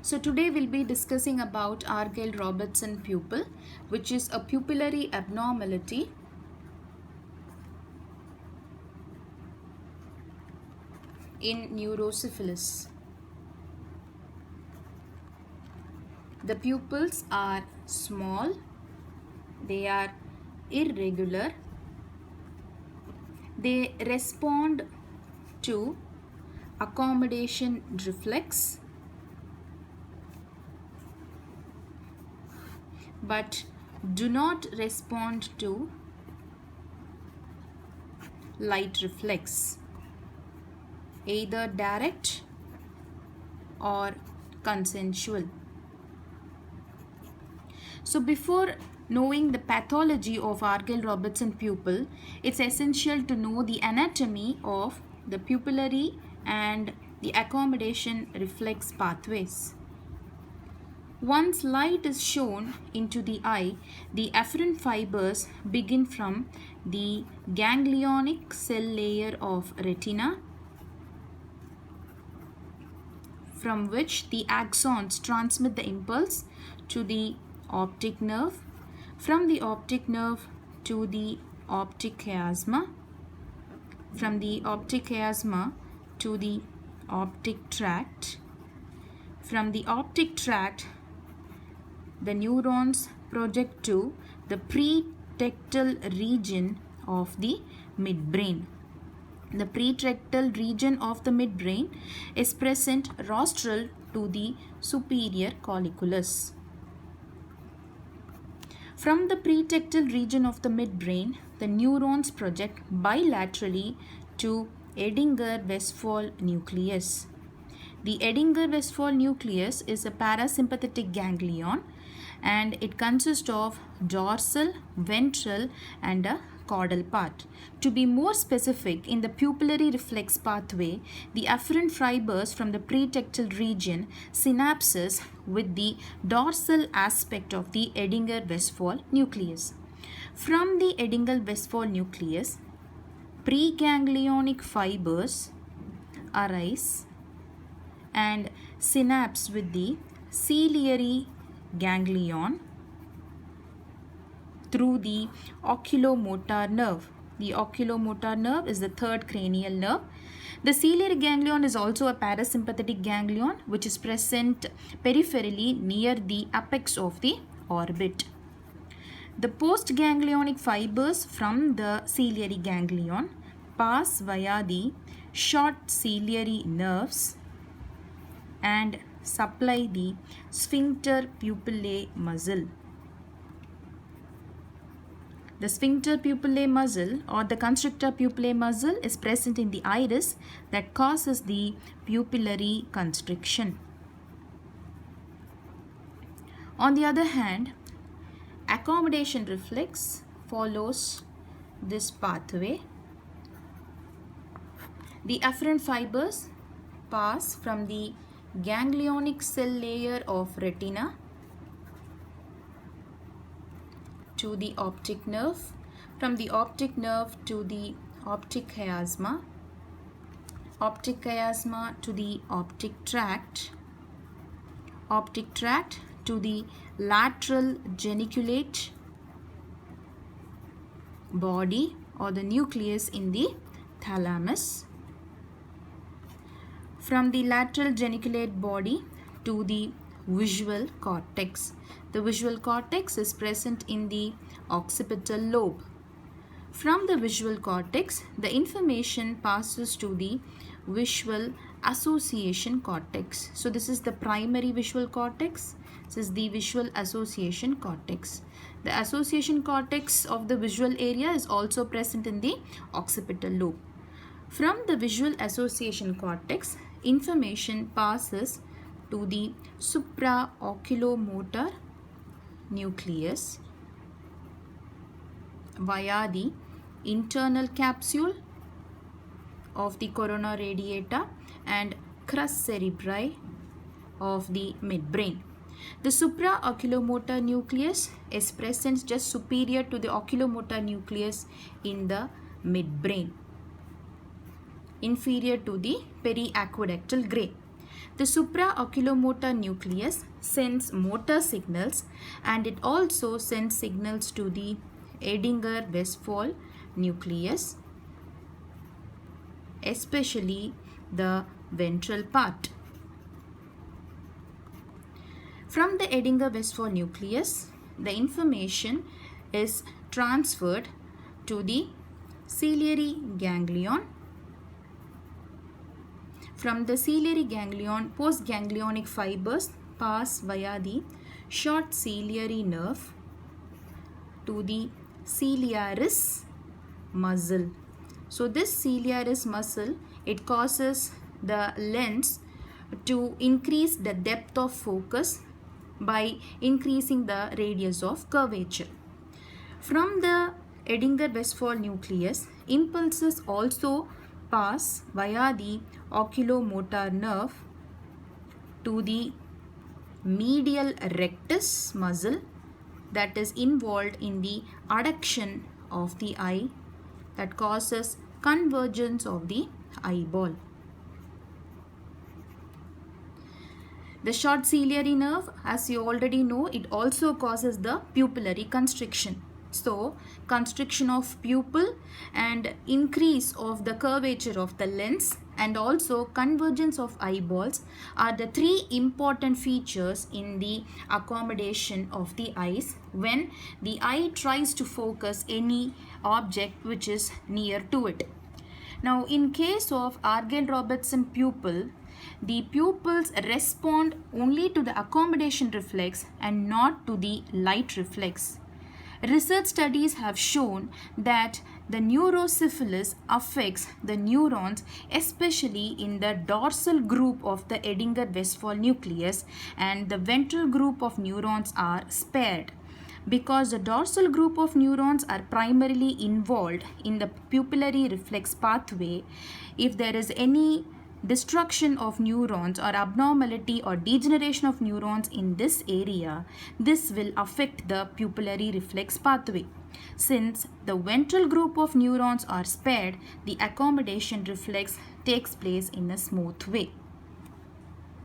So today we'll be discussing about Argyll-Robertson pupil, which is a pupillary abnormality in neurosyphilis. The pupils are small, they are irregular, they respond to accommodation reflex but do not respond to light reflex, either direct or consensual. So before knowing the pathology of Argyll-Robertson pupil, it's essential to know the anatomy of the pupillary and the accommodation reflex pathways. Once light is shown into the eye, the afferent fibers begin from the ganglionic cell layer of retina, from which the axons transmit the impulse to the optic nerve, from the optic nerve to the optic chiasma, from the optic chiasma to the optic tract, from the optic tract the neurons project to the pretectal region of the midbrain. The pretectal region of the midbrain is present rostral to the superior colliculus. From the pretectal region of the midbrain, the neurons project bilaterally to Edinger-Westphal nucleus. The Edinger-Westphal nucleus is a parasympathetic ganglion and it consists of dorsal, ventral and a caudal part. To be more specific, in the pupillary reflex pathway, the afferent fibers from the pretectal region synapses with the dorsal aspect of the Edinger-Westphal nucleus. From the Edinger-Westphal nucleus, preganglionic fibers arise and synapse with the ciliary ganglion through the oculomotor nerve. The oculomotor nerve is the third cranial nerve. The ciliary ganglion is also a parasympathetic ganglion which is present peripherally near the apex of the orbit. The postganglionic fibers from the ciliary ganglion pass via the short ciliary nerves and supply the sphincter pupillae muscle. The sphincter pupillae muscle or the constrictor pupillae muscle is present in the iris that causes the pupillary constriction. On the other hand, accommodation reflex follows this pathway. The afferent fibers pass from the ganglionic cell layer of retina to the optic nerve, from the optic nerve to the optic chiasma to the optic tract to the lateral geniculate body or the nucleus in the thalamus, from the lateral geniculate body to the visual cortex. The visual cortex is present in the occipital lobe. From the visual cortex, the information passes to the visual association cortex. So this is the primary visual cortex. This is the visual association cortex. The association cortex of the visual area is also present in the occipital lobe. From the visual association cortex, information passes to the supraoculomotor nucleus via the internal capsule of the corona radiata and crus cerebri of the midbrain. The supraoculomotor nucleus is present just superior to the oculomotor nucleus in the midbrain, inferior to the periaqueductal gray. The supraoculomotor nucleus sends motor signals, and it also sends signals to the Edinger-Westphal nucleus, especially the ventral part. From the Edinger-Westphal nucleus, the information is transferred to the ciliary ganglion. From the ciliary ganglion, postganglionic fibers pass via the short ciliary nerve to the ciliaris muscle. So this ciliaris muscle, it causes the lens to increase the depth of focus by increasing the radius of curvature. From the Edinger-Westphal nucleus, impulses also pass via the oculomotor nerve to the medial rectus muscle that is involved in the adduction of the eye, that causes convergence of the eyeball. The short ciliary nerve, as you already know, it also causes the pupillary constriction. So, constriction of pupil and increase of the curvature of the lens and also convergence of eyeballs are the three important features in the accommodation of the eyes when the eye tries to focus any object which is near to it. Now, in case of Argyll-Robertson pupil, the pupils respond only to the accommodation reflex and not to the light reflex. Research studies have shown that the neurosyphilis affects the neurons, especially in the dorsal group of the Edinger-Westphal nucleus, and the ventral group of neurons are spared. Because the dorsal group of neurons are primarily involved in the pupillary reflex pathway, if there is any destruction of neurons or abnormality or degeneration of neurons in this area, this will affect the pupillary reflex pathway. Since the ventral group of neurons are spared, the accommodation reflex takes place in a smooth way.